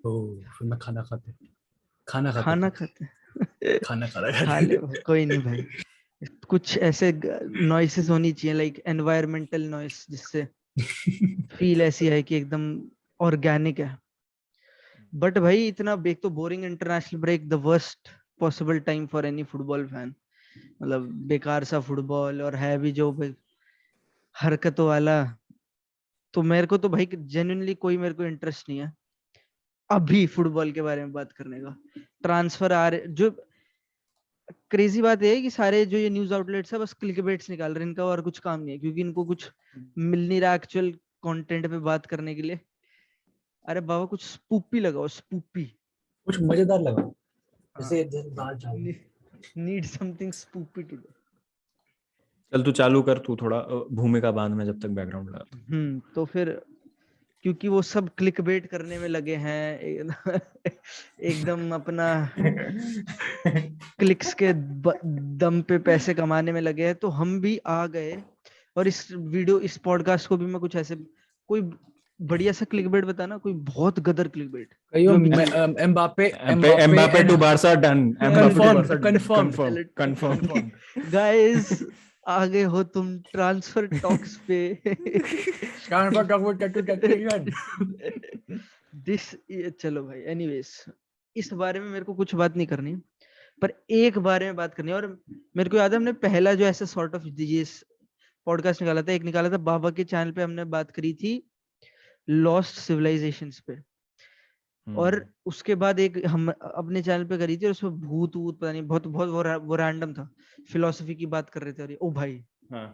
फिर मैं खाना खाते खाना खाते खाना थे खाते खाना खाना खा ले खाते भाई, कोई नहीं भाई। कुछ ऐसे नॉइसेस होनी चाहिए, लाइक एनवायरमेंटल नॉइस, जिससे फील ऐसी है कि एकदम ऑर्गेनिक है। बट भाई इतना एक तो boring international break, the worst possible time for any football fan. मतलब बेकार सा फुटबॉल, और है भी जो हरकतों वाला। तो मेरे को तो भाई जेन्युइनली कोई मेरे को इंटरेस्ट नहीं है अभी फुटबॉल के बारे में बात करने का। ट्रांसफर आ रहे जो, क्रेजी बात ये है कि सारे जो ये न्यूज आउटलेट्स है बस क्लिकबेट्स निकाल रहे हैं, इनका और कुछ काम नहीं है, क्योंकि इनको कुछ मिल नहीं रहा एक्चुअल कंटेंट पे बात करने के लिए। अरे बाबा कुछ स्पूपी लगाओ, स्पूपी। कुछ मजेदार लगा, हाँ, जैसे जैसे दाल चावल। Need something spoopy to do. चल तू चालू कर, तू थोड़ा भूमिका बांध में जब तक बैकग्राउंड लगा। तो फिर क्योंकि वो सब क्लिकबेट करने में लगे हैं एकदम अपना क्लिक्स के दम पे पैसे कमाने में लगे हैं, तो हम भी आ गए। और इस पॉडकास्ट को भी मैं कुछ ऐसे कोई बढ़िया सा क्लिकबेट बताना, कोई बहुत गदर क्लिकबेट कहियो जो memes. Mbappe Mbappe Mbappe and to Barca done, Mbappe to confirmed Barca confirmed confirm चलो कंफर्म। कंफर्म्ड। गाइस, आगे हो तुम ट्रांसफर टॉक्स पे। Transfer talk to taxation. This, चलो भाई, एनीवेज, इस बारे में मेरे को कुछ बात नहीं करनी, पर एक बारे में बात करनी है। और मेरे को याद है हमने पहला जो ऐसा सॉर्ट ऑफ पॉडकास्ट निकाला था, एक निकाला था बाबा के चैनल पे, हमने बात करी थी लॉस्ट सिविलाइजेशंस पे। और उसके बाद एक हम अपने चैनल पे करी थी, और उसमें भूत वूत पता नहीं, बहुत बहुत वो रैंडम था, फिलोसफी की बात कर रहे थे। और ओ भाई हाँ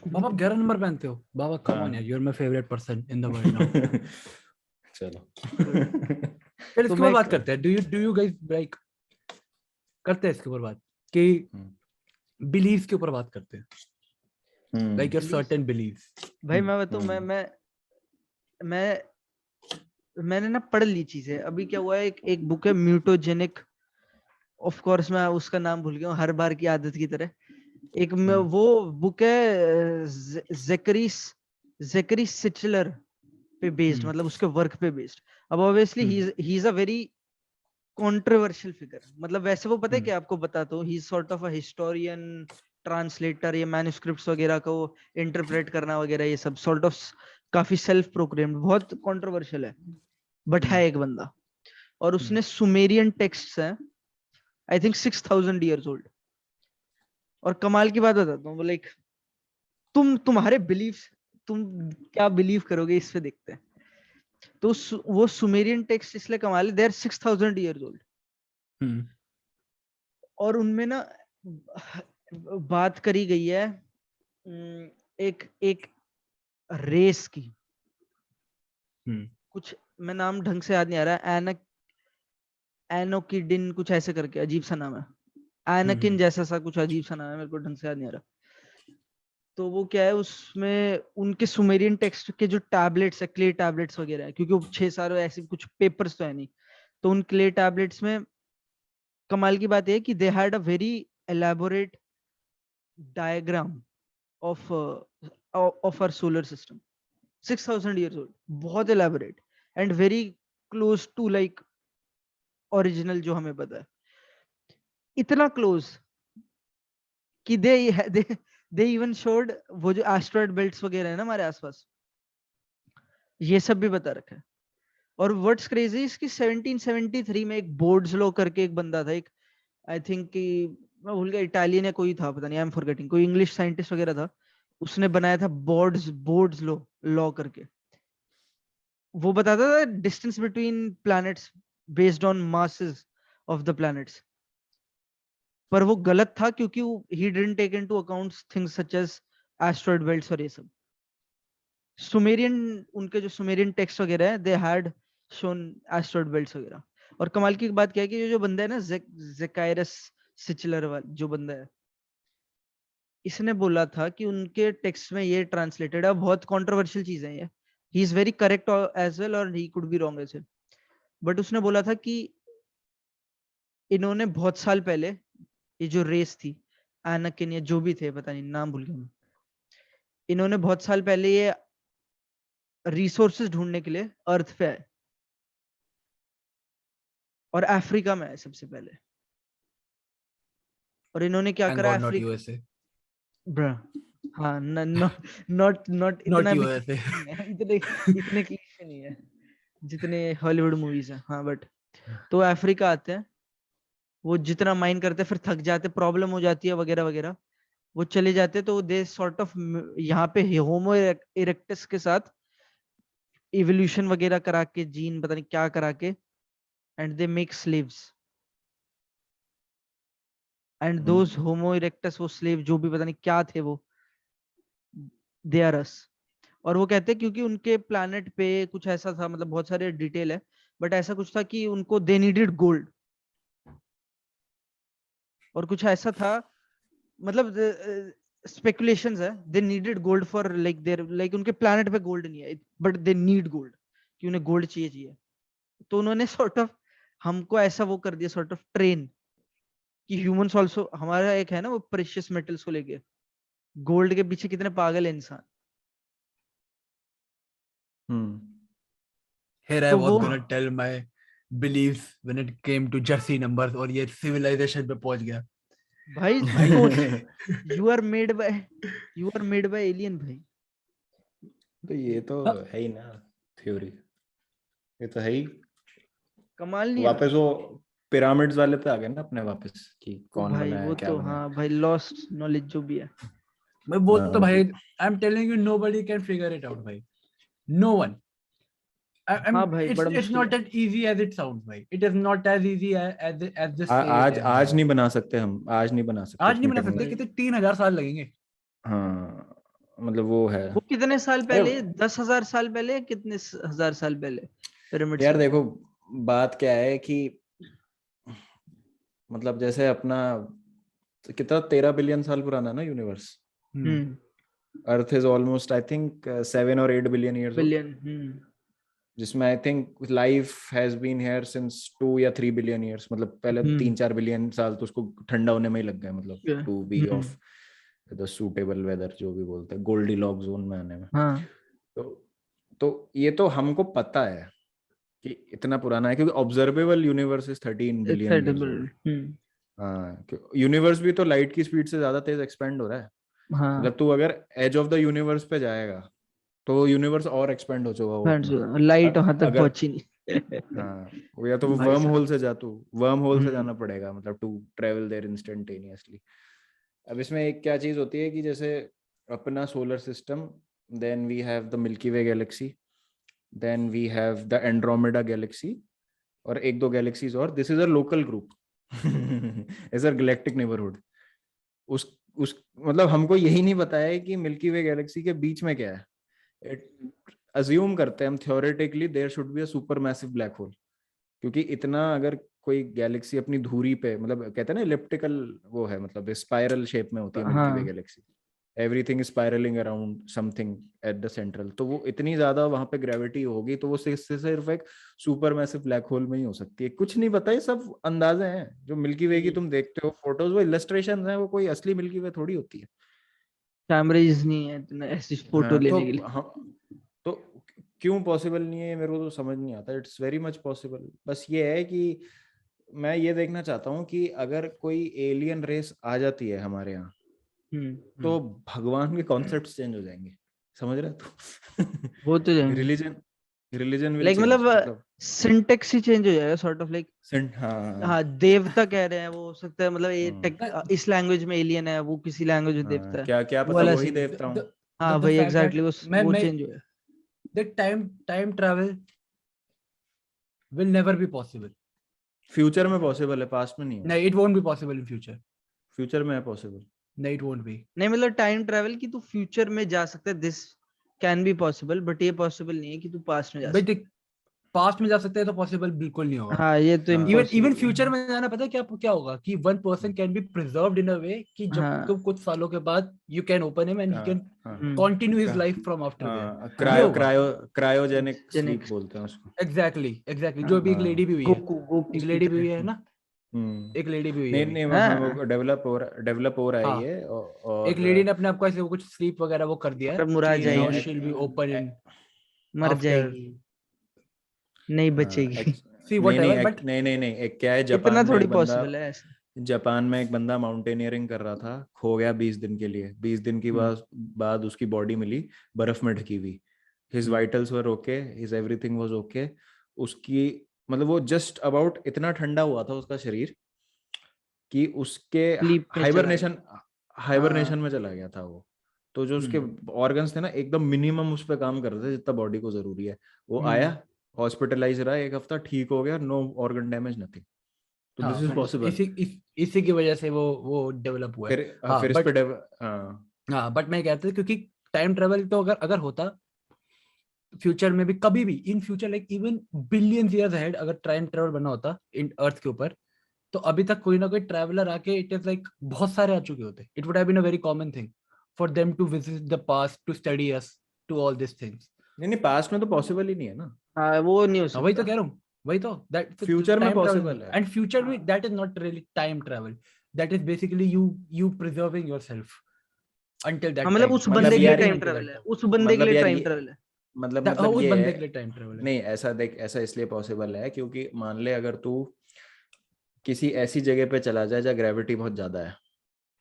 बाबा आप 11 नंबर पहनते हो बाबा, कम ऑन यार, हाँ। You are my favourite person in the world now. चलो। फिर तो इसके ऊपर मैं बात करते हैं, डू यू गाइस लाइक, करते हैं इसके ऊपर बात कि बिलीव्स के ऊपर बात करते हैं, like your believe, certain believes. भाई मैं बताऊं, मैं मैंने ना पढ़ ली चीजें। अभी क्या हुआ है, एक बुक है म्यूटोजेनिक, ऑफ कोर्स मैं उसका नाम भूल गया हूँ हर बार की आदत की तरह। वो बुक है जेकरीस जेकरी सिचलर पे बेस्ड, मतलब उसके वर्क पे बेस्ड। अब obviously he is a very controversial figure. मतलब वैसे वो पता है कि आपको बताता हूँ, he is sort of a historian, translator, ये मैन्युस्क्रिप्ट्स वगैरह को इंटरप्रेट करना वगैरह, ये सब सॉर्ट ऑफ काफी सेल्फ प्रोक्लेम्ड, बहुत कंट्रोवर्शियल है। बट है एक बंदा, और उसने सुमेरियन टेक्स्ट्स हैं, आई थिंक 6000 ईयर्स ओल्ड। और कमाल की बात बताता हूँ, लाइक तुम्हारे बिलीफ, तुम क्या बिलीव करोगे इस पे देखते हैं। तो वो सुमेरियन टेक्स्ट इसलिए कमाल है, दे आर 6000 ईयर्स ओल्ड। और उनमें ना बात करी गई है एक एक रेस की। कुछ मैं नाम ढंग से याद नहीं आ रहा, एनोकिडिन कुछ ऐसे करके अजीब सा नाम है, एनाकिन जैसा सा कुछ अजीब सा नाम है, मेरे को ढंग से याद नहीं आ रहा। तो वो क्या है, उसमें उनके सुमेरियन टेक्स्ट के जो टैबलेट्स है, क्ले टैबलेट्स वगैरह है, क्योंकि वो 6 साल ऐसे कुछ पेपर्स तो है नहीं, तो उन क्ले टैबलेट्स में कमाल की बात है कि they had a very elaborate diagram of of our solar system, 6000 years old, बहुत elaborate and very close to like original जो हमें पता है। इतना क्लोज कि दे इवन शोड वो जो एस्ट्रॉयड बेल्ट्स वगैरह है ना हमारे आसपास, ये सब भी बता रखा है। और व्हाट्स क्रेजी इसकी 1773 में एक बोर्ड्स लॉ करके एक बंदा था, एक आई थिंक कि मैं भूल गया, इटालियन या कोई था, पता नहीं, आई एम फॉरगेटिंग, कोई इंग्लिश साइंटिस्ट वगैरह था, उसने बनाया था बोर्ड्स बोर्ड्स लॉ लॉ करके। वो बताता था distance between planets based on masses of the planets. पर वो गलत था, क्योंकि he didn't take into accounts things such as asteroid belts और ये सब। सुमेरियन, उनके जो सुमेरियन टेक्स्ट वगैरह है, they had shown asteroid belts वगैरह। और कमाल की बात क्या है कि जो बंदा है ना, जेकायरस सिचलर वाला जो बंदा है, इसने बोला था कि उनके टेक्स्ट में ये ट्रांसलेटेड है। बहुत कंट्रोवर्शियल चीज है ये, he is very correct as well, और he could be wrong as well. But उसने बोला था कि इन्होंने बहुत साल पहले, ये जो रेस थी, एनाकिन या जो भी थे, पता नहीं नाम भूल गया मैं, इन्होंने बहुत साल पहले ये रिसोर्सेज ढूंढने के लिए अर्थ पे आए। और अफ्रीका में है सबसे पहले। और इन्होंने क्या Thank करा God, not अफ्रीका, USA. हाँ नॉट Not इतना भी USA. नहीं है, इतने क्लीशे नहीं है जितने हॉलीवुड मूवीज है। हाँ बट तो अफ्रीका आते हैं, वो जितना माइन करते हैं फिर थक जाते, प्रॉब्लम हो जाती है वगैरह वगैरह, वो चले जाते, तो दे सॉर्ट ऑफ यहाँ पे होमो इरेक्टस के साथ इवोल्यूशन वगैरह करा के, जीन पता नहीं क्या करा के, and they make slaves, and those homo erectus, वो स्लेव जो भी पता नहीं क्या थे वो, दे आर अस। और वो कहते हैं क्योंकि उनके प्लैनेट पे कुछ ऐसा था, मतलब बहुत सारे डिटेल है, बट ऐसा कुछ था कि उनको दे नीडेड गोल्ड, और कुछ ऐसा था, मतलब स्पेकुलेशंस है, they needed gold for like there, like उनके प्लैनेट पे गोल्ड नहीं है बट दे नीड गोल्ड, कि उन्हें गोल्ड चाहिए। तो उन्होंने सॉर्ट ऑफ हमको ऐसा वो कर दिया, सॉर्ट ऑफ ट्रेन, कि ह्यूमंस आल्सो, हमारा एक है ना वो प्रेशियस मेटल्स को लेके, गोल्ड के पीछे कितने पागल है इंसान। Here I तो was वो gonna tell my beliefs when it came to jersey numbers, और ये civilization पे पहुंच गया भाई भाई। सोच, you are made by alien भाई। तो ये तो है ही ना थ्योरी, ये तो है ही। कमाल नहीं है वापस वो पिरामिड्स वाले पे आ गए ना अपने वापस, कि कौन भाई? बनाया वो क्या तो बनाया। हाँ भाई, लॉस्ट नॉलेज जो भी है। मैं वो तो भाई I am telling you nobody can figure it out भाई, no one. हाँ भाई बड़ा It's मुश्किल not है। as easy as it sounds भाई, it is not as easy as they say it आज is आज भाई। नहीं बना सकते हम, आज नहीं बना सकते आज नहीं इतनी बना सकते, टेक्नोलॉजी। कितने 3000 साल लगेंगे। हाँ मतलब वो है। वो कितने साल अरे पहले, 10,000 साल पहले, कितने हजार साल पहले पिरामिड्स यार बने? देखो, बात क्या है कि मतलब जैसे अपना कितना 13 बिलियन साल पुराना है ना universe. Earth is almost I think 7 और 8 बिलियन ईयर्स ओल्ड, बिलियन। जिसमें I think life has been here since 2 या 3 बिलियन ईयर्स। मतलब पहले 3-4 बिलियन साल तो उसको ठंडा होने में ही लग गए, मतलब to be of the suitable weather, जो भी बोलते हैं, गोल्डी लॉक जोन में आने में। हाँ तो ये तो हमको पता है कि इतना पुराना है, क्योंकि observable universe is 13 billion years excitable. Old. हाँ, यूनिवर्स भी तो लाइट की स्पीड से ज्यादा तेज एक्सपेंड हो रहा है। हाँ मतलब तू अगर एज ऑफ द यूनिवर्स पे जाएगा तो यूनिवर्स और एक्सपेंड हो चुका होगा उतना। लाइट वहां तक अगर पहुंची नहीं। हाँ, वो या तो वो भाई वर्म साहब। होल से जा, तू वर्म होल से जाना पड़ेगा, मतलब टू ट्रेवल देयर इंस्टेंटेनियसली। अब इसमें एक क्या चीज होती है कि जैसे अपना solar system, then we have the Milky Way galaxy, then we have the Andromeda galaxy, और एक दो गैलेक्सीज और, this is a local group is a galactic neighbourhood. उस मतलब हमको यही नहीं पता है कि मिल्की वे गैलेक्सी के बीच में क्या है। अज्यूम करते हैं हम theoretically there should be a super massive black hole, क्योंकि इतना अगर कोई गैलेक्सी अपनी धुरी पे, मतलब कहते हैं ना इलिप्टिकल वो है, मतलब स्पाइरल शेप में होती है मिल्की वे हाँ Galaxy, everything is spiralling around something at the central, तो वो इतनी ज्यादा वहां पे ग्रेविटी होगी तो वो सिर्फ एक सुपर मैसिव ब्लैक होल में ही हो सकती है। कुछ नहीं पता, ये सब अंदाजे हैं। जो मिल्की वे की तुम देखते हो फोटोज, वो इलस्ट्रेशन है, वो कोई असली मिल्की वे थोड़ी होती है। कैमरेज नहीं है इतना ऐसी फोटो हाँ लेने के लिए। तो क्यों पॉसिबल नहीं है, मेरे को तो समझ नहीं आता। It's very much possible. बस ये है कि मैं ये देखना चाहता हूँ कि अगर कोई एलियन रेस आ जाती है हमारे यहाँ, तो भगवान के कॉन्सेप्ट्स चेंज हो जाएंगे, समझ रहे तू? वो तो जाएंगे रिलीजन विल लाइक, चेंज, मतलब मतलब सिंटेक्स ही चेंज हो जाएगा सॉर्ट ऑफ लाइक। हाँ हाँ देवता कह रहे हैं, वो हो सकता है मतलब ये इस लैंग्वेज में एलियन है, वो किसी लैंग्वेज में देवता है, क्या क्या वो पता वाला वही सीन है। देवता हूँ। हाँ the भाई fact एग्जैक्टली, that वो चेंज हो जाएगा। the time travel will never be possible. Future में पॉसिबल है, पास्ट में नहीं होगा। नहीं, it won't be possible in future. Future में है पॉसिबल। नहीं, it won't be. नहीं मतलब टाइम ट्रेवल की तू फ्यूचर में जा सकता है, this can be possible, but ये पॉसिबल नहीं है कि तू पास्ट में जा भाई सकता। देख, पास्ट में जा सकते हैं तो पॉसिबल बिल्कुल नहीं होगा। हाँ ये तो हाँ। इवन इम्पॉसिबल फ्यूचर में जाना, पता है क्या क्या होगा कि one person can be preserved in a way कि जब हाँ तुम कुछ सालों के बाद you can open him and he can हाँ continue his life from after there. ये होगा क्रायोजेनिक स्लीप जेनिक्स। बोलते हैं उसको। एग्जैक्टली जो अभी एक लेडी भी हुई है, गोकू एक लेडी भी हुई स्पीच। है ना, एक लेडी भी हुई है नहीं अभी। नहीं, हाँ हाँ वो डेवलप हो रहा है हाँ, ये। एक और लेडी ने अपने आप को ऐसे वो कुछ स्लीप वगैरह वो कर दिया है पर मुरा कि नाउ जाएगी, she will be open in मर आफ्टर। जाएगी, नहीं बचेगी। सी नहीं व्हाटएवर, नहीं बट नहीं, एक क्या है, इतना जापान में थोड़ी एक बंदा, पॉसिबल है ऐसे। जापान में एक बंदा माउंटेनियरिंग कर रहा था, खो गया 20 दिन के लिए। 20 दिन की बाद उसकी बॉडी मिली बर्फ में ढकी हुई। His vitals were okay, his everything was okay. उसकी मतलब वो जस्ट अबाउट इतना ठंडा हुआ था उसका शरीर कि उसके स्लीप में चला गया। हाइबरनेशन हाइबरनेशन हाँ में चला गया था वो। तो जो उसके ऑर्गन्स थे ना एकदम मिनिमम उस पर काम कर रहे थे जितना बॉडी को जरूरी है। वो आया, हॉस्पिटलाइज रहा 1 हफ्ता, ठीक हो गया, नो ऑर्गन डैमेज नथिंग। तो दिस हाँ, इज पॉसिबल। इसी की वजह से वो डेवलप हुआ है। हाँ फिर इस बट, पे हाँ हाँ बट मैं कहता हूँ क्योंकि टाइम ट्रेवल तो अगर अगर होता फ्यूचर में भी, कभी भी in future, like even billions years ahead, अगर टाइम ट्रेवल बना होता इन अर्थ के ऊपर, तो अभी तक कोई ना कोई ट्रैवलर आके, इट इज लाइक बहुत सारे आ चुके होते। It would have been a very common thing for them to visit the past, to study us, to all this things. नहीं पास्ट में तो पॉसिबल ही नहीं है ना। हाँ, वो नहीं हो हाँ वही तो सकता। कह रहा हूँ, वही तो, दैट फ्यूचर में टाइम पॉसिबल ट्रैवल, है। एंड फ्यूचर में that is not really time travel, that is basically you preserving yourself until हाँ that मतलब time, उस मतलब बंदे मतलब के लिए यार sleeping time until travel that है, time। उस बंदे के मतलब लिए यार टाइम ये ट्रेवल है। मतलब उस ये बंदे है। के लिए टाइम ट्रेवल है। नहीं ऐसा देख, ऐसा इसलिए पॉसिबल है क्योंकि मान ले अगर तू किसी ऐसी जगह पे चला जाए जहाँ ग्रेविटी बहुत ज्यादा है।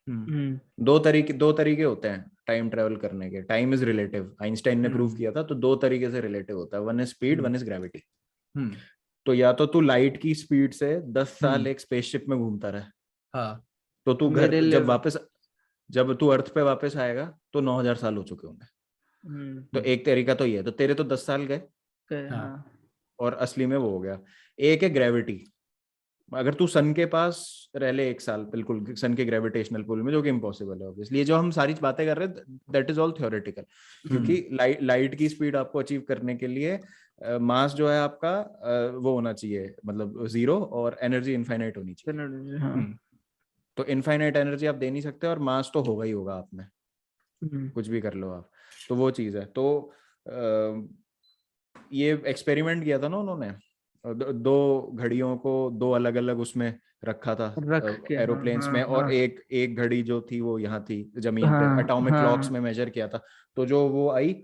हम्म दो तरीके होते हैं टाइम ट्रेवल करने के। टाइम इज रिलेटिव, आइंस्टाइन ने प्रूव हम्म किया था। तो 2 तरीके से रिलेटिव होता है, one is speed, hmm one is gravity. Hmm तो या तो तू लाइट की स्पीड से 10 साल हम्म, एक स्पेसशिप में घूमता रहे, हाँ तो तू घर मेरे जब लिए। वापस, जब तू अर्थ पे वापस आएगा तो 9,000 साल हो चुके होंगे। तो एक तरीका तो ये है, तो तेरे तो 10 साल गए हाँ हाँ और असली में वो हो गया। एक है ग्रेविटी। अगर तू सन के पास रह ले 1 साल, बिल्कुल सन के ग्रेविटेशनल पुल में, जो कि इम्पॉसिबल है ऑब्वियसली, ये जो हम सारी बातें कर रहे हैं दैट इज ऑल थ्योरेटिकल। क्योंकि लाइट की स्पीड आपको अचीव करने के लिए मास जो है आपका वो होना चाहिए, मतलब 0, और एनर्जी इनफाइनाइट होनी चाहिए। हाँ तो इनफाइनाइट एनर्जी आप दे नहीं सकते और मास तो होगा ही होगा आप में, हम्म, कुछ भी कर लो आप। तो वो चीज है। तो ये एक्सपेरिमेंट किया था ना उन्होंने, दो घड़ियों को दो अलग अलग उसमें रखा था रख के। हाँ एरोप्लेन्स हाँ में, और हाँ एक एक घड़ी जो थी वो यहाँ थी जमीन पे, हाँ एटॉमिक क्लॉक्स हाँ में मेजर किया था। तो जो वो आई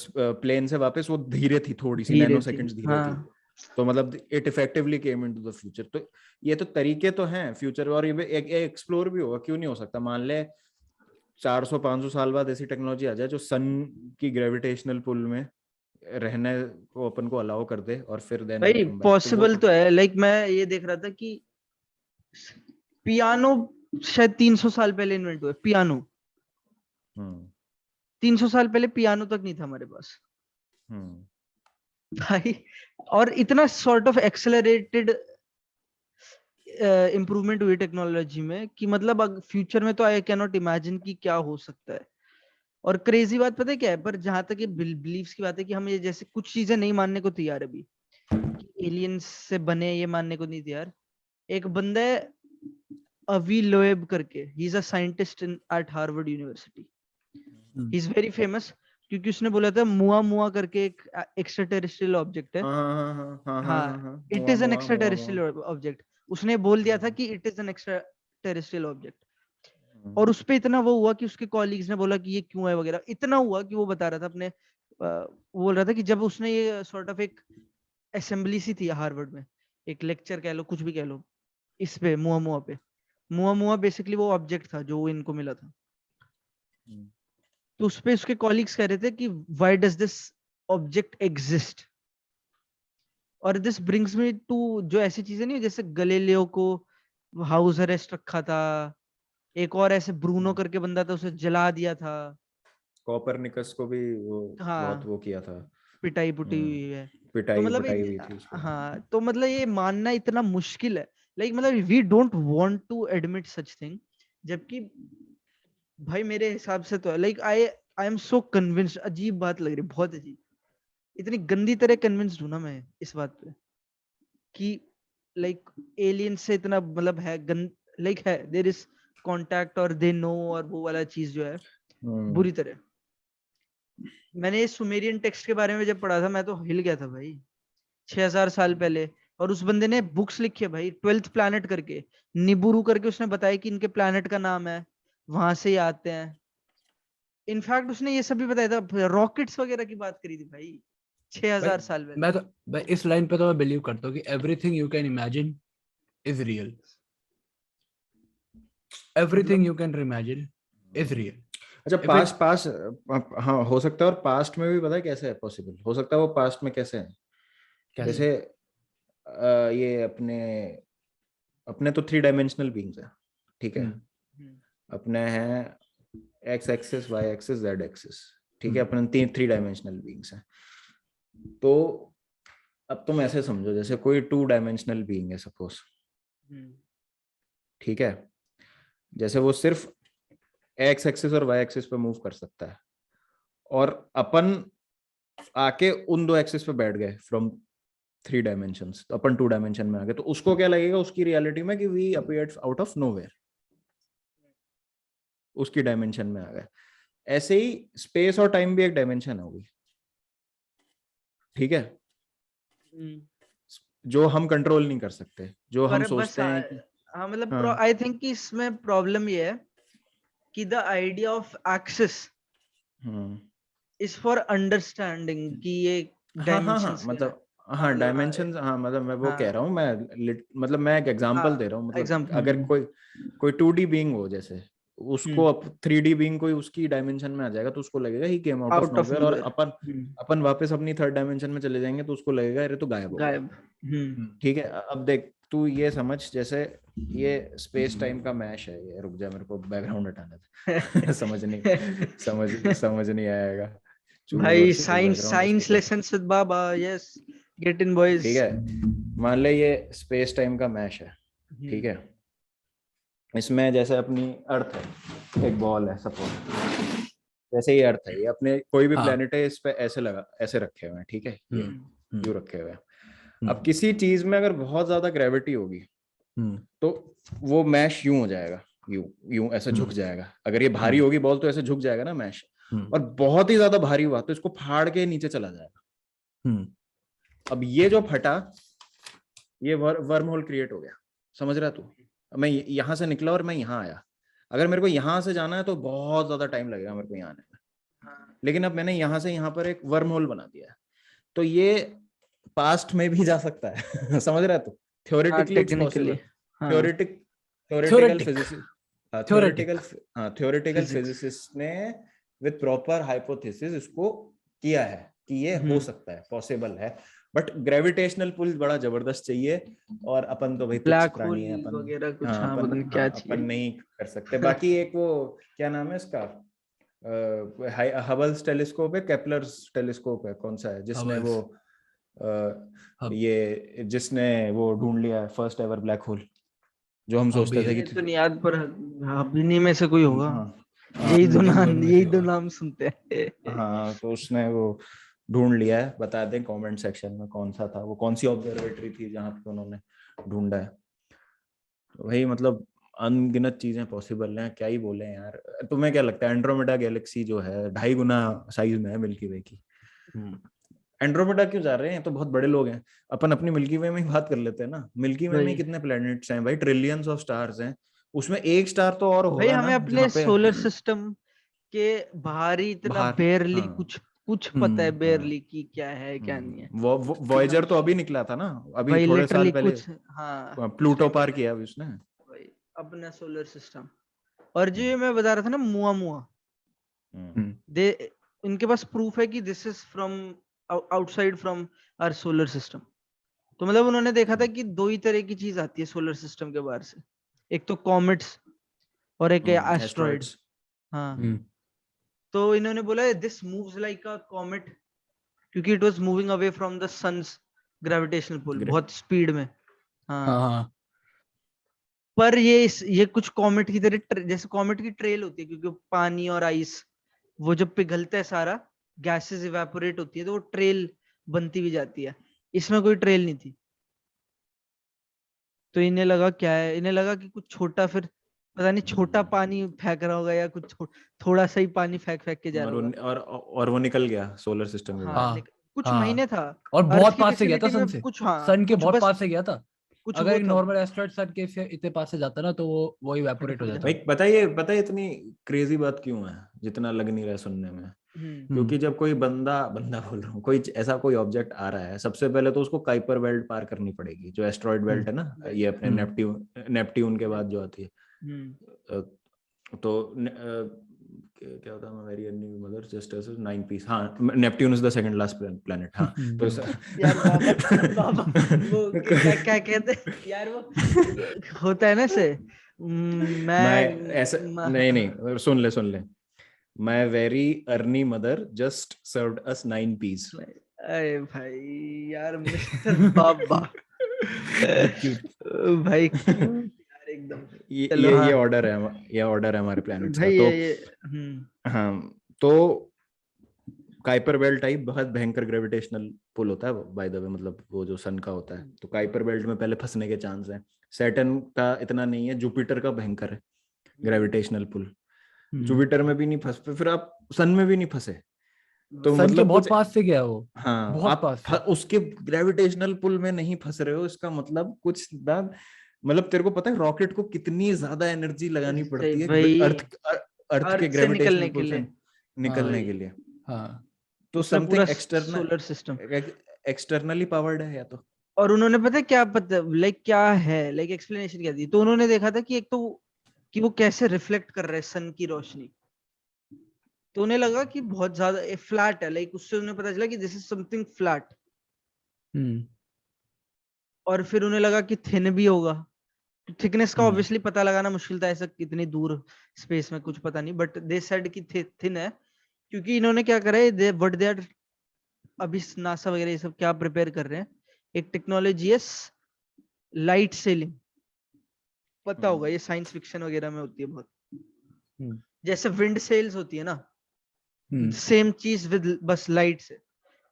प्लेन से वापस, वो धीरे थी, थोड़ी सी धीरे नैनो थी। सेकंड्स धीरे थी। हाँ तो मतलब it effectively came into the future. तो ये तो तरीके तो हैं फ्यूचर, और ये एक्सप्लोर भी होगा, क्यों नहीं हो सकता। मान ले 400-500 साल बाद ऐसी टेक्नोलॉजी आ जाए जो सन की ग्रेविटेशनल पुल में रहने को अपन को अलाउ कर दे, और फिर देन वी भाई कम बैक, तो वो पॉसिबल तो तो है। लाइक मैं ये देख रहा था कि पियानो शायद 300 साल पहले इन्वेंट हुआ। पियानो हम्म 300 साल पहले पियानो तक नहीं था हमारे पास हम्म भाई। और इतना सॉर्ट ऑफ एक्सेलरेटेड इम्प्रूवमेंट हुई टेक्नोलॉजी में कि मतलब फ्यूचर में तो आई कैन नॉट इमेजिन कि क्या हो सकता है। और क्रेजी बात पता है क्या है, पर जहां तक ये बिलीव्स की बात है कि हम ये जैसे कुछ चीजें नहीं मानने को तैयार अभी, एलियंस से बने, ये मानने को नहीं तैयार। एक बंदा है अवी लोएब करके, he is a scientist in eight Harvard university. He is very famous क्योंकि उसने बोला था मुआ मुआ करके एक एक्स्ट्रा टेरेस्ट्रियल ऑब्जेक्ट है। हाँ हाँ हाँ हाँ हाँ हाँ हाँ, हाँ, इट मुआ इज एन मुआ एक्स्ट्रा मुआ मुआ। Terrestrial object. उसने बोल दिया था हम्म, कि it is an extra terrestrial object. Hmm, और उस पे इतना वो हुआ कि उसके कॉलीग्स ने बोला कि ये क्यों है वगैरह, इतना हुआ कि वो बता रहा था अपने वो बोल रहा था कि जब उसने ये सॉर्ट ऑफ एक असेंबली सी थी हार्वर्ड में, एक लेक्चर कह लो, कुछ भी कह लो, इस पे मुआ मुआ पे। मुआ मुआ बेसिकली वो ऑब्जेक्ट था जो इनको मिला था। हम्म, तो उस पे उसके कॉलीग्स कह रहे थे कि why does this object exist. और दिस ब्रिंग्स मी टू जो ऐसी चीजें नहीं, जैसे गैलीलियो को हाउस अरेस्ट रखा था, एक और ऐसे ब्रूनो हम्म। करके बंदा था, उसे जला दिया था। कोपरनिकस को भी वो बहुत हाँ, वो किया था। पिटाई पुटी हम्म, हुई है। तो पिटाई मतलब पिटाई हुई थी उसको। हाँ, तो मतलब ये मानना इतना मुश्किल है। लाइक मतलब we don't want to admit such thing, जबकि भाई मेरे हिसाब से तो like I I am so convinced. अजीब बात लग रही, बहुत अजीब, इतनी गंदी तरह कन्विंस्ड हूं ना मैं इस बात पे कि लाइक एलियन से इतना मतलब है लाइक है देयर इज कांटेक्ट और दे नो, और वो वाला चीज जो है हम्म बुरी तरह। मैंने सुमेरियन टेक्स्ट के बारे में जब पढ़ा था मैं तो हिल गया था भाई, 6000 साल पहले। और उस बंदे ने बुक्स लिखी है भाई, 12th प्लैनेट करके, निबुरु करके, उसने बताया कि इनके प्लैनेट का नाम है, वहां से ही आते हैं। इनफैक्ट उसने ये सब भी बताया था, रॉकेट्स वगैरह की बात करी थी भाई। 6000 साल पहले। मैं इस लाइन पे तो मैं बिलीव करता हूँ कि everything you can imagine is real, everything you can imagine is real. अच्छा, If पास्ट पास्ट हाँ हो सकता है, और पास्ट में भी पता है कैसे है पॉसिबल हो सकता है, वो पास्ट में कैसे है, कैसे? जैसे ये अपने अपने तो 3 डायमेंशनल बीइंग्स है, ठीक है, अपने हैं X axis, Y axis, Z axis, ठीक है, अपने 3 डायमेंशनल बीइंग्स हैं। तो अब तुम ऐसे समझो जैसे कोई 2 डायमेंशनल बीइंग है सपोज, ठीक है, जैसे वो सिर्फ एक्स एक्सिस और वाई एक्सिस पे मूव कर सकता है, और अपन आके उन 2 एक्सिस पे बैठ गए फ्रॉम 3 डायमेंशंस, तो अपन 2 डायमेंशन में आ गए, तो उसको क्या लगेगा उसकी रियलिटी में कि we appeared out of nowhere, उसकी डायमेंशन में आ गए। ऐसे ही स्पेस और टाइम भी एक डायमेंशन होगी, ठीक है, जो हम कंट्रोल नहीं कर सकते, जो हम सोचते हैं कि हाँ मतलब आई थिंक कि इसमें प्रॉब्लम ये है कि the idea of axis is for understanding कि ये डायमेंशंस मतलब हाँ डायमेंशन, हाँ मतलब मैं वो कह रहा हूँ, मैं मतलब मैं एक एग्जांपल दे रहा हूँ, मतलब अगर कोई 2D बीइंग हो, जैसे उसको 3D बीइंग कोई उसकी डायमेंशन में आ जाएगा तो उसको लगेगा ही केम आउट ऑफ नोवेयर, और अपन वापस अपनी 3rd डायमेंशन में चले जाएंगे तो उसको लगेगा अरे तो गायब हो गया। ठीक है, अब देख तू ये समझ, जैसे ये स्पेस टाइम का मैश है, ये रुक जा मेरे को बैकग्राउंड हटाना था समझ नहीं आएगा भाई। Science lessons with Baba, yes, get in boys. ठीक है, मान ले ये स्पेस टाइम का मैश है, ठीक है, इसमें जैसे अपनी अर्थ है, एक बॉल है सपोज, जैसे ये अर्थ है, ये अपने कोई भी प्लेनेट है, इस पे ऐसे रखे हुए हैं, ठीक है, ये यूं रखे हुए हैं। अब किसी चीज में अगर बहुत ज्यादा ग्रेविटी होगी तो वो मैश यूं हो जाएगा, यूं ऐसे झुक जाएगा, अगर ये भारी होगी बॉल तो ऐसे झुक जाएगा ना मैश, और बहुत ही ज्यादा भारी हुआ तो इसको फाड़ के नीचे चला जाएगा। अब ये जो फटा, ये वर्म होल क्रिएट हो गया, समझ रहा तू, मैं यहां से निकला और मैं यहाँ आया, अगर मेरे को यहाँ से जाना है तो बहुत ज्यादा टाइम लगेगा मेरे को यहाँ आने में, लेकिन अब मैंने यहाँ से यहाँ पर एक वर्म होल बना दिया है, तो ये पास्ट में भी जा सकता है समझ रहा है तू, theoretically it's possible, theoretical physicist ने विद प्रॉपर हाइपोथेसिस इसको किया है कि ये हो सकता है, पॉसिबल है, बट ग्रेविटेशनल पुल बड़ा जबरदस्त चाहिए, और अपन तो भाई तुच्छ प्राणी है, अपन वगैरह कुछ अपन नहीं कर सकते। बाकी एक वो क्या नाम है इसका, हबल्स टेलीस्कोप है, केपलर्स टेलीस्कोप है, कौन सा है जिसने वो ये जिसने वो ढूंढ लिया फर्स्ट एवर ब्लैक होल, जो हम सोचते थे कि तो नहीं याद, पर अभिनी में से कोई होगा, यही दो नाम सुनते हैं। हाँ, तो उसने वो ढूंढ लिया है, बता दें कमेंट सेक्शन में कौन सा था वो, कौन सी ऑब्जर्वेटरी थी जहाँ पे उन्होंने ढूंढा है। तो वही मतलब अनगिनत चीजें पॉसिबल हैं, क्या ही बोले यार। तुम्हें क्या लगता है एंड्रोमेडा गैलेक्सी जो है 2.5 गुना साइज में है मिल्की वे की, एंड्रोमेडा क्यों जा रहे हैं, तो बहुत बड़े लोग हैं, अपन अपनी मिल्की वे में ही बात कर लेते हैं ना, मिल्की वे में कितने प्लैनेट्स हैं भाई, ट्रिलियंस ऑफ स्टार्स हैं, उसमें एक स्टार तो और होगा ना, हमें अपने सोलर सिस्टम के बाहर ही इतना बेयरली कुछ पता है, बेयरली की क्या है क्या नहीं है। वॉयेजर तो अभी निकला था ना, अभी थोड़े साल पहले, प्लूटो पार किया अभी उसने अपना सोलर सिस्टम। और जो मैं बता रहा था ना मुआ दे, इनके पास प्रूफ है कि this is from outside from our solar system. तो मतलब उन्होंने देखा था कि 2 ही तरह की चीज आती है सोलर सिस्टम के बाहर से, एक तो कॉमेट्स और एक एस्ट्रॉइड्स। हाँ, तो इन्होंने बोला this moves like a comet, क्योंकि it was moving away from the sun's gravitational pull बहुत स्पीड में। हाँ, पर ये कुछ कॉमेट की तरह, जैसे कॉमेट की ट्रेल होती है, क्योंकि पानी और आइस वो जब पिघलता है सारा, गैसेस इवेपोरेट होती है तो वो ट्रेल बनती भी जाती है। इसमें कोई ट्रेल नहीं थी, तो इन्हें लगा क्या है, इन्हें लगा कि कुछ छोटा, फिर पता नहीं छोटा पानी फेंक रहा होगा या कुछ थोड़ा सा ही पानी फेंक के जा रहा होगा, और वो निकल गया सोलर सिस्टम के बाहर। कुछ महीने था, और बहुत पास से गया था सन से, सन के बहुत पास से गया था। अगर एक नॉर्मल एस्ट्रॉइड सन के इतने पास से जाता ना तो वो इवेपोरेट हो जाता। भाई बताइए इतनी क्रेजी बात क्यों है, जितना लग नहीं रहा है सुनने में, क्योंकि जब कोई बंदा बोल रहा हूँ, कोई ऐसा कोई ऑब्जेक्ट आ रहा है, सबसे पहले तो उसको काइपर बेल्ट पार करनी पड़ेगी, जो एस्ट्रॉइड बेल्ट है ना, ये अपने नेपट्यून के बाद जो आती है। तो क्या होता है, very early mother just as 9 piece, हाँ, Neptune is the second last planet, हाँ। तो यार बाबा वो क्या कहते हैं यार, वो होता है ना से मैं ऐसा नहीं, सुन ले, My very early mother just served us 9 peas. अरे भाई यार मिस्टर बाबा भाई यार एकदम ये ऑर्डर है, ये ऑर्डर है हमारे प्लैनेट्स का। तो हाँ, तो काइपर बेल्ट टाइप बहुत भयंकर ग्रेविटेशनल पुल होता है बाय द वे, मतलब वो जो सन का होता है, तो काइपर बेल्ट में पहले फंसने के चांस हैं। सैटर्न का इतना नहीं है, जुपिटर का भयंकर है ग्रेविटेशनल पुल। जुपिटर में भी नहीं फंस, फिर आप सन में भी नहीं फंसे, तो सन मतलब के बहुत पास से गया वो। हाँ, बहुत आप पास से। उसके ग्रेविटेशनल पुल में नहीं फंस रहे हो, इसका मतलब कुछ मतलब तेरे को पता है रॉकेट को कितनी ज्यादा एनर्जी लगानी पड़ती है अर्थ के ग्रेविटेशनल पुल से निकलने के लिए। हाँ, तो something external solar system externally powered है या तो। और उन्होंने पता क्या क्या है एक्सप्लेनेशन क्या दी, तो उन्होंने देखा था कि एक तो कि वो कैसे रिफ्लेक्ट कर रहे हैं सन की रोशनी, तो उन्हें लगा कि बहुत ज्यादा फ्लैट है, उससे उन्हें पता चला कि दिस इज समथिंग फ्लैट। और फिर उन्हें लगा कि थिन भी होगा, थिकनेस का ऑब्वियसली पता लगाना मुश्किल था, ऐसा कितनी दूर स्पेस में कुछ पता नहीं, बट दे सेड कि थिन है, क्योंकि इन्होंने क्या करा है, व्हाट दे आर अभी नासा वगैरह ये सब क्या प्रिपेयर कर रहे हैं, एक टेक्नोलॉजी है लाइट सेलिंग, पता होगा ये साइंस फिक्शन वगैरह में होती है बहुत, जैसे विंड सेल्स होती है ना, सेम चीज विद बस लाइट से।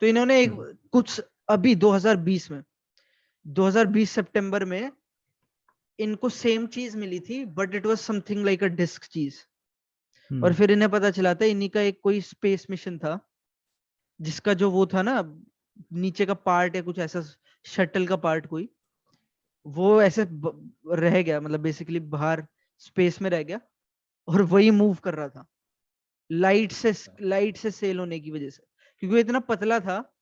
तो इन्होंने एक कुछ अभी 2020 सितंबर में इनको सेम चीज मिली थी, but it was something like a disc चीज। और फिर इन्हें पता चला था इन्हीं का एक कोई स्पेस मिशन था, जिसका जो वो था ना नीचे का पार्ट है कुछ ऐसा, शटल का पार्ट कोई, वो ऐसे रह गया, मतलब बेसिकली बाहर स्पेस में रह गया, और वही मूव कर रहा था लाइट से सेल होने की वजह से, क्योंकि वो इतना पतला था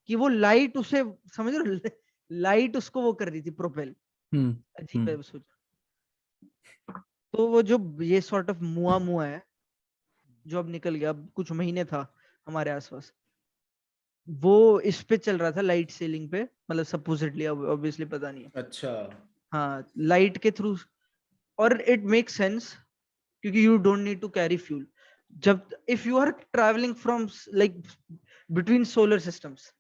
कि वो लाइट उसे, समझ रहे हो, लाइट उसको वो कर रही थी प्रोपेल। अजीब है सोच। तो वो जो ये सॉर्ट ऑफ मुआ है जो अब निकल गया, अब कुछ महीने था हमारे आसपास, वो इस पे चल रहा था लाइट सेलिंग पे, मतलब सपोजिटली, ऑब्वियसली पता नहीं है। अच्छा, हाँ, लाइट के थ्रू, और इट मेक सेंस क्योंकि you don't need to carry fuel. जब if you are travelling from between solar systems,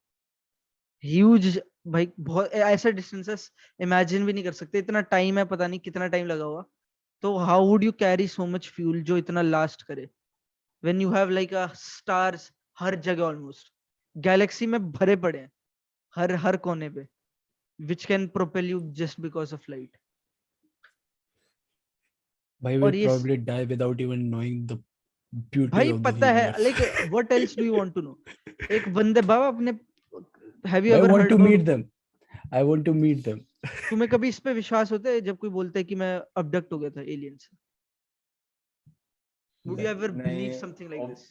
huge भाई, बहुत ऐसा डिस्टेंसेस इमेजिन भी नहीं कर सकते, इतना टाइम है, पता नहीं कितना टाइम लगा हुआ, तो how would you carry so much fuel जो इतना लास्ट करे, when you have a stars हर जगह, ऑलमोस्ट गैलेक्सी में भरे पड़े हैं हर कोने पे, which can propel you just because of light. भाई will probably die without even knowing the beauty भाई of the पता है, universe. what else do you want to know? एक बंदे बाबा अपने, have you I ever want heard to about? meet them. I want to meet them. तुम्हें कभी इस पे विश्वास होता है जब कोई बोलता है कि मैं अबडक्ट हो गया था एलियन से? Would you ever believe something like this?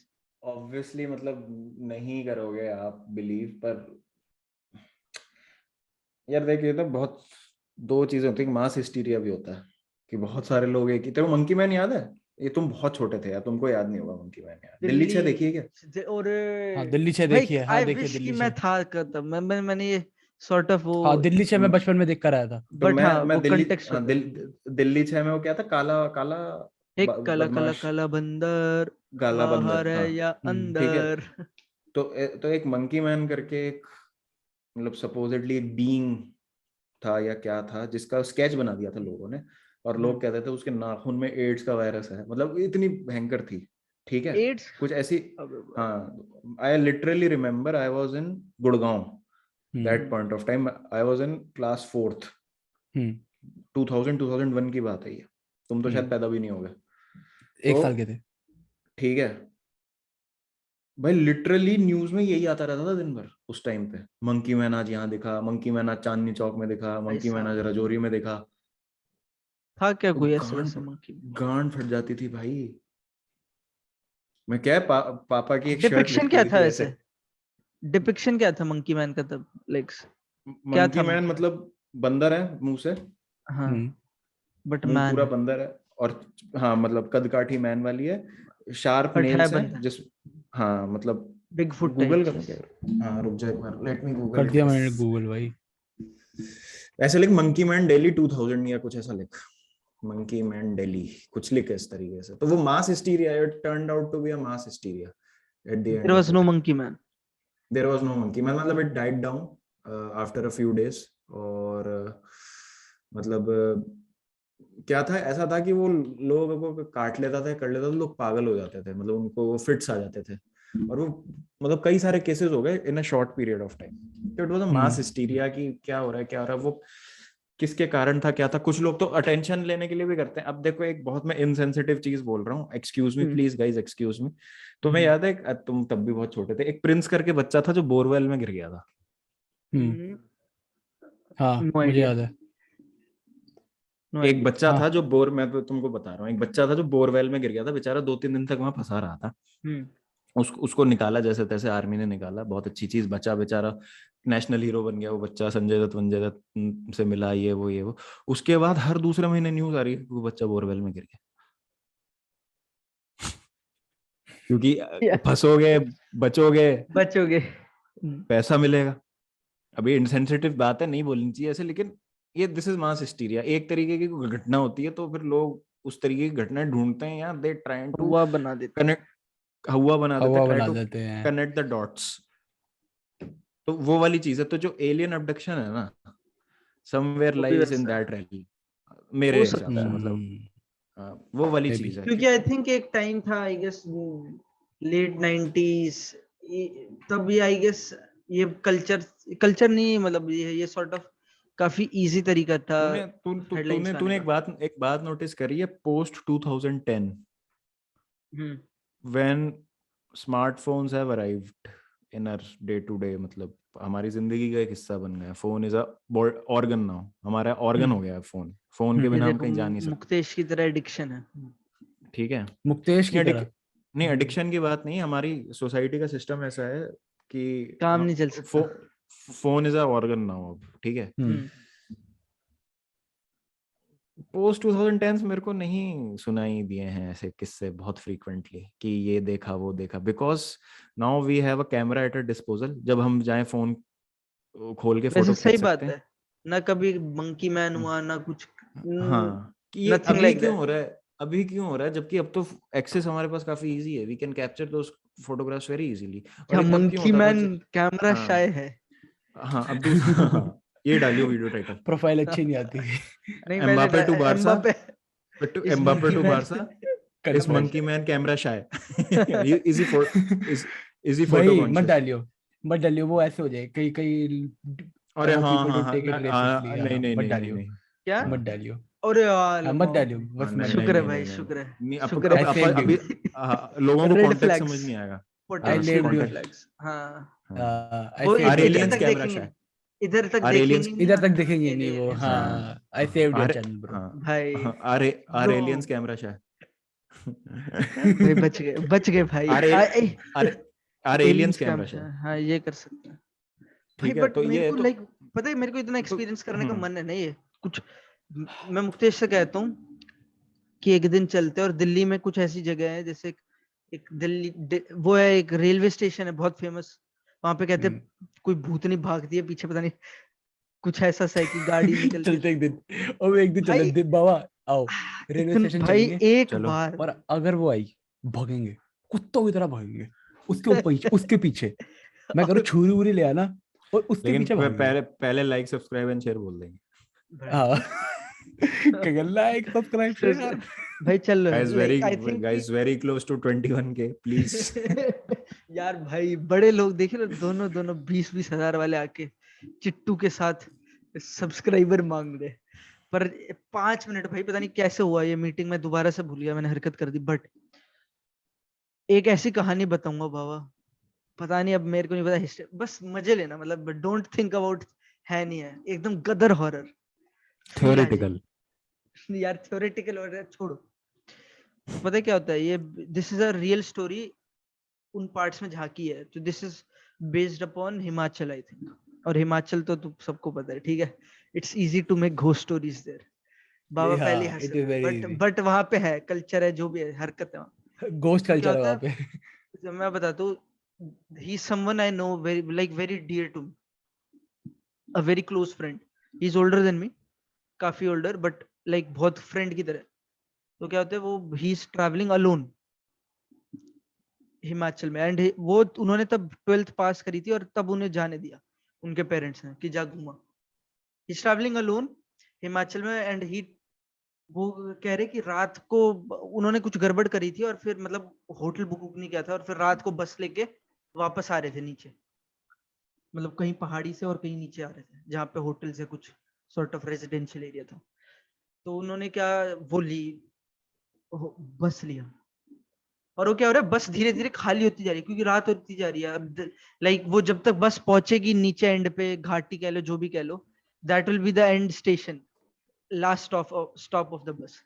Obviously, मतलब नहीं करोगे आप बिलीव, पर यार देखिए तो बहुत दो चीजें होती है, मास हिस्टीरिया भी होता है कि बहुत सारे लोग एक ही, तेरे को मंकी मैन याद है? ये तुम बहुत छोटे थे यार, तुमको याद नहीं होगा मंकी मैन यार। दिल्ली 6 देखिए क्या? और हाँ, दिल्ली 6 देखी है। हाँ, देखिए दिल्ली 6। मैं था करता, मैंने ये सॉर्ट ऑफ वो, हाँ, दिल्ली 6 मैं बचपन में देख कर आया था। तो बट हाँ, मैं वो दिल्ली, कंटेक्स्ट हाँ, दिल्ली 6 में वो क्या था, काला काला एक काला बदमाश काला बंदर काला बाहर बंदर, है हाँ, या ठीक है। अंदर। तो एक मंकी मैन करके एक, मतलब सपोजिटली एक बीइंग था या क्या था, जिसका स्केच बना दिया था लोगों ने, और लोग कहते थे उसके नाखून में एड्स का वायरस है, मतलब इतनी भयंकर थी, ठीक है, एड्स कुछ ऐसी। हाँ, I literally remember I was in Gurgaon that point of time, I was in class 4th, 2001 की बात है ये, तुम तो शायद पैदा भी नहीं होगे, 1 साल के थे, ठीक है भाई। लिटरली न्यूज में यही आता रहता था दिन भर उस टाइम पे, मंकी मैन आज यहाँ दिखा, मंकी मैन आज चांदनी चौक में दिखा, मंकी मैन आज रजौरी में दिखा। था क्या तो कोई ऐसा वैसा मंकी? गांड फट जाती थी भाई। मैं क्या पापा की एक शर्ट डिपिक्शन लिखी क्या हुई था थी वैसे? ऐसे। डिपिक्शन क्या था मंकी मैन का तब? लाइक क्या मंकी था मैन मतलब? मतलब बंदर है मुंह से, हाँ, बट मुंह मैन पूरा है, बंदर है, और हाँ मतलब कद काठी मैन वाली है, शार्प बट है नेल्स हैं बंदा, जिस, हाँ मतलब बिग फुट गूगल टाइप। करूँ क्या? हाँ रुक जा एक बार, लेट मी गूगल कर इट दिया बस। मैंने गूगल भाई। ऐसे लिख मंकी मैन दिल्ली 2000 या कुछ ऐसा लिख, मंकी मैन दिल्ली कुछ लिख इस तरीके से, तो वो mass hysteria, it turned out to be a mass hysteria at the there and was of no it. Monkey man. There was no monkey man, मतलब it died down after a few days, और मतलब क्या था, ऐसा था कि वो लोगों को काट लेता था, कर लेता था, लोग पागल हो जाते थे, मतलब उनको फिट्स आ जाते थे, और वो मतलब कई सारे केसेस हो गए in a short period of time. तो it was a mass hysteria कि क्या हो रहा है क्या हो रहा है, वो किसके कारण था क्या था। कुछ लोग तो अटेंशन लेने के लिए भी करते हैं। अब देखो एक बहुत मैं इनसेंसिटिव चीज बोल रहा हूँ, excuse me please guys, excuse me. तो मैं याद है तुम तब भी बहुत छोटे थे, एक प्रिंस करके बच्चा था जो बोरवेल में गिर गया था। हाँ नो मुझे आइडिया, याद है। नो एक आइडिया। बच्चा हाँ था जो मैं तो तुमको बता रहा हूँ, एक बच्चा था जो बोरवेल में गिर गया था, बेचारा 2-3 दिन तक वहां फंसा रहा था। उसको निकाला जैसे तैसे, आर्मी ने निकाला, बहुत अच्छी चीज, बचा बेचारा नेशनल हीरो बन गया वो बच्चा, संजय दत्त से मिला, ये वो। उसके बाद हर दूसरे महीने न्यूज आ रही है कि वो बच्चा बोरवेल में गिर गया, क्योंकि फंसोगे, बचोगे, बचोगे। पैसा मिलेगा। अभी इनसेंसिटिव बात है, नहीं बोलनी चाहिए ऐसे, लेकिन ये दिस इज मास हिस्टीरिया। एक तरीके की कोई घटना होती है तो फिर लोग उस तरीके की घटनाएं ढूंढते हैं, या दे ट्राइंग टू हुआ बना देते। कनेक्ट, हवा बना देते, हवा ट्राई बना टू देते हैं। Connect the dots. तो वो वाली चीज है। तो जो एलियन अबडक्शन है ना, समवेयर वो भी लाइज इन वैसा दैट रैली, मेरे हो हिसाब सकता से, है। मतलब वो वाली मे बी। चीज है क्योंकि आई थिंक एक टाइम था, आई गेस लेट 90s, तब ये आई गेस ये कल्चर नहीं, मतलब ये सॉर्ट ऑफ काफी इजी तरीका था हेडलाइंस लाने तूने का। एक बात नोटिस करी है, post 2010 hmm when smartphones have arrived in our day to day, मतलब हमारी जिंदगी का एक हिस्सा बन गया। Phone is a organ now, हमारा ऑर्गन हो गया है फोन। फोन के ये बिना हम देखो कहीं जा नहीं सकते। मुक्तेश की तरह एडिक्शन है। ठीक है, मुक्तेश की नहीं तरह। नहीं एडिक्शन की बात नहीं, हमारी सोसाइटी का सिस्टम ऐसा है कि काम नहीं चल सकता। Phone is a organ now अब, ठीक है। हम्म। पोस्ट 2010 मेरे को नहीं सुनाई दिए हैं ऐसे किस्से बहुत फ्रीक्वेंटली कि ये देखा वो देखा, because now we have a camera at a disposal. जब हम जाए फोन खोल के वैसे फोटो सही खींच सकते बात हैं। है, ना कभी मंकी मैन हाँ हुआ ना कुछ, हाँ, कि ये नथिंग अभी लाइक क्यों दैट। हो रहा है, अभी क्यों हो रहा है, जबकि अब तो एक्सेस हमारे पास काफी इजी है, we can capture those photographs very easily. और क्या लेकिन अब क्यों मंकी होता था मैन कैमरा शाय हाँ है? हाँ, अब दूसरा हाँ, ये डालियो वीडियो टाइटल, प्रोफाइल अच्छी नहीं आती। नहीं, Mbappe to Barca, Mbappe is Mbappe monkey to man Barca, is camera monkey man camera shy, easy four, easy photo भाई कॉन्शियस। मत डालियो वो ऐसे हो जाए, कई कई अरे हाउ हाँ पीपल हाँ डोंट हाँ टेक इट रेसिस्टली। नहीं हाँ नहीं मत नहीं नहीं डालियो, नहीं, क्या? मत हाँ डालियो। अरे यार हाँ मत डालियो, हाँ, बस नहीं मत नहीं शुक्र है नहीं भाई, नहीं नहीं शुक्र है, नहीं, शुक्र है। आई सेव्ड अभी यू। लोगों को रेड कॉन्टेक्स्ट समझ फ्लैग्स, नहीं आएगा। हाँ पोटेंशियल रेड कॉन्टेक्स्ट, फ्लैग्स। हाँ, हाँ, आई वो सेव्ड आर योर इधर एलियंस तक चैनल। कैमरा शाय, देखेंगे, इधर तक आर देखेंगे एलियंस, नहीं, इधर हाँ, तक देखेंगे नहीं वो। aliens। हाँ हाँ I saved your are channel bro. हाँ भाई are no, aliens camera shy, भाई बच गए भाई। Are are are aliens aliens camera cam, shy, हाँ ये कर सकते हैं भाई। ठीक है। बट तो मेरे ये को तो लाइक पता है, मेरे को इतना तो एक्सपीरियंस करने का मन है ना, ये कुछ मैं मुक्तेश से कहता हूँ कि एक दिन चलते हैं, और दिल्ली में कुछ ऐसी जगह है, जैसे एक वो है, एक रेलवे स्टेशन है बहुत फेमस, वहां पे कहते हैं कोई भूतनी भागती है पीछे, पता नहीं कुछ ऐसा सा है कि गाड़ी निकलती है। चलते एक दिन, और एक दिन चले भाई बाबा, आओ रेलवे स्टेशन भाई चलेंगे, एक चलो, बार और अगर वो आई भागेंगे, कुत्तों की तरह भागेंगे उसके ऊपर, उसके पीछे। मैं करूँ और छुरी उरी ले आना, और उसके लेकिन पीछे भागेंगे। पहले पहले लाइक सब्सक्राइब एंड शेयर बोल देंगे। हाँ। Like subscribe share. भाई चल रहे guys हैं, very लाइक आई थिंक कि guys very close to 21K please। यार भाई बड़े लोग देखे ना, दोनों दोनों 20-20 हजार वाले आके चिट्टू के साथ सब्सक्राइबर मांग रहे। पर 5 मिनट भाई, पता नहीं कैसे हुआ ये मीटिंग, मैं दोबारा से भूल गया, मैंने हरकत कर दी। बट एक ऐसी कहानी बताऊंगा बाबा, पता नहीं, अब मेरे को नहीं पता हिस्ट्री, बस मजे लेना, मतलब डोंट थिंक अबाउट, है नहीं है, एकदम गदर हॉरर फील आ theoretical। जाएगी यार। थ्योरेटिकल और छोड़ो, पता है क्या होता है ये, this is a real story. उन पार्ट्स में झांकी है। तो this is based upon Himachal I think, और हिमाचल तो सबको पता है, ठीक है, it's easy to make ghost stories there. बाबा पहले हंस it is very रहे, easy. बट वहां पे है कल्चर है, जो भी है, हरकत है वहाँ। Ghost तो क्या culture है होता वहाँ पे. है, मैं बताता हूँ, he is someone I know very dear to me, a very close friend. He is older than me, काफी ओल्डर, बट लाइक बहुत फ्रेंड की तरह। तो क्या होता है, वो he is travelling alone Himachal में, एंड वो उन्होंने तब 12th पास करी थी, और तब उन्हें जाने दिया उनके पेरेंट्स ने कि जा घूमा। ही इज ट्रैवलिंग अलोन हिमाचल में, एंड ही, वो कह रहे कि रात को उन्होंने कुछ गड़बड़ करी थी, और फिर मतलब होटल बुक नहीं किया था, और फिर रात को बस लेके वापस आ रहे थे नीचे, मतलब कहीं पहाड़ी से और कहीं नीचे आ रहे थे, जहाँ पे होटल से कुछ सॉर्ट ऑफ रेजिडेंशियल एरिया था। तो उन्होंने क्या, वो ली, बस लिया, और वो क्या हो रहा है, बस धीरे धीरे खाली होती जा रही है, क्योंकि रात होती जा रही है। अब लाइक वो जब तक बस पहुंचेगी नीचे एंड पे, घाटी कह लो, जो भी कह लो, that will be the end station, last stop of the bus.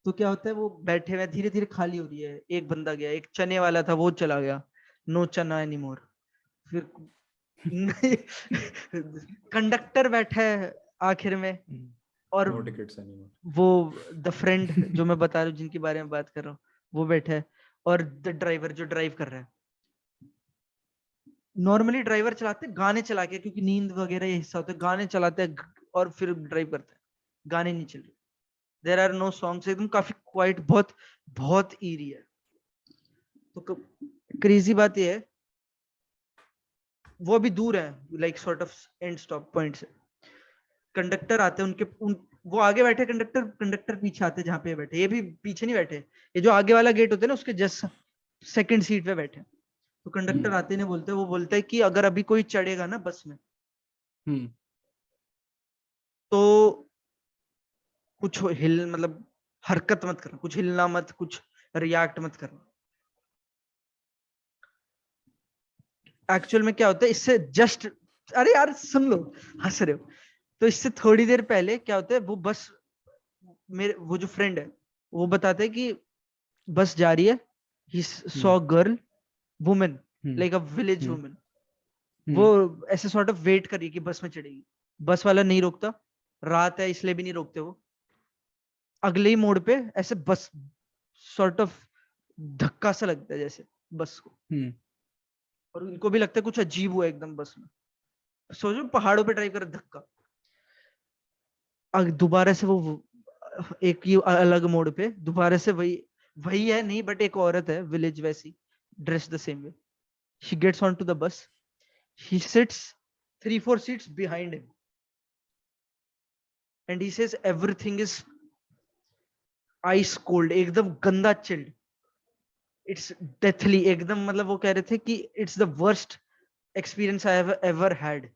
तो क्या होता है, वो बैठे हुए धीरे धीरे खाली हो रही है, एक बंदा गया, एक चने वाला था वो चला गया, नो चना एनी मोर। फिर कंडक्टर बैठा है आखिर में, और No tickets anymore. वो द फ्रेंड जो मैं बता रहा हूँ, जिनके बारे में बात कर रहा हूँ, वो बैठा है, और द ड्राइवर जो ड्राइव कर रहा है। नॉर्मली ड्राइवर चलाते हैं गाने चला के, क्योंकि नींद वगैरह ये हिस्सा होता है, गाने चलाते हैं और फिर ड्राइव करते हैं, गाने नहीं चल रहे, देयर आर नो सॉन्ग्स, एकदम काफी क्वाइट, बहुत बहुत ईरी है। तो क्रेजी बात ये है, वो अभी दूर है, like sort of and stop point से। कंडक्टर आते हैं वो आगे बैठे, कंडक्टर पीछे आते, जहाँ पे बैठे, ये भी पीछे नहीं बैठे, ये जो आगे वाला गेट होता है ना, उसके जस्ट सेकंड सीट पे बैठे। तो कंडक्टर आते ने बोलते हैं, वो बोलता है कि अगर अभी कोई चढ़ेगा ना बस में, तो कुछ हिल, मतलब हरकत मत करना, कुछ हिलना मत, कुछ रिएक्ट मत करना। एक्चुअल में क्या होता है, इससे जस्ट, अरे यार सुन लो, हंस रहे हो। तो इससे थोड़ी देर पहले क्या होता है, वो बस, वो जो फ्रेंड है, वो बताते हैं कि बस जा रही है, he saw girl, women, like a village women, वो ऐसे सॉर्ट ऑफ वेट कर रही है कि बस में चढ़ेगी। बस वाला नहीं रोकता, रात है इसलिए भी नहीं रोकते वो। अगले ही मोड़ पे ऐसे बस सॉर्ट ऑफ धक्का सा लगता है जैसे बस को, और उनको भी लगता है कुछ अजीब हुआ एकदम बस में। सोचो पहाड़ों पे ड्राइव कर धक्का, दोबारा से वो एक ही अलग मोड़ पे दोबारा से वही है नहीं, बट एक औरत है विलेज वैसी, dress the same way. She gets on to the bus, he sits 3-4 seats behind him, and he says everything is ice cold, एकदम गंदा chilled, it's deathly, एकदम, मतलब वो कह रहे थे कि it's the worst experience I have ever had।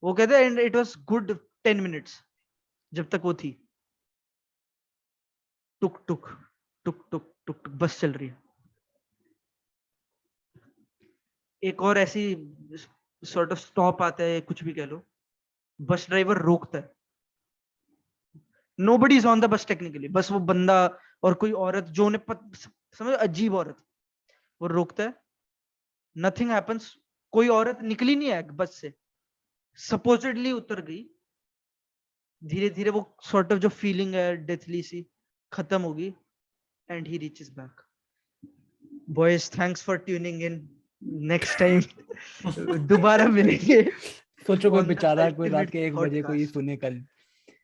वो कहते हैं and it was good 10 minutes जब तक वो थी, टुक टुक टुक टुक टुक टुक बस चल रही है। एक और ऐसी सॉर्ट ऑफ स्टॉप आता है, कुछ भी कह लो, बस ड्राइवर रोकता है, nobody is on the bus technically, बस वो बंदा और कोई औरत जो उन्हें समझ, अजीब औरत, वो रोकता है, nothing happens, कोई औरत निकली नहीं है बस से, supposedly उतर गई, धीरे धीरे वो सॉर्ट ऑफ जो फीलिंग है डेथली सी खत्म होगी, and he reaches back। boys thanks for tuning in, next time दोबारा मिलेंगे। सोचो कोई On the बेचारा कोई रात ultimate के 1 बजे कोई podcast। सुने कल,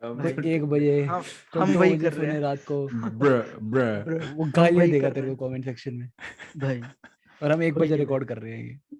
भाई, कोई 1 बजे, कोई हम 2 वही बजे कर रहे सुने हैं रात को, bruh वो हम गालियां वही देगा कर तेरे रहे को कमेंट सेक्शन में, भाई, और हम 1 खोल बजे के रिकॉर्ड कर रहे हैं ये।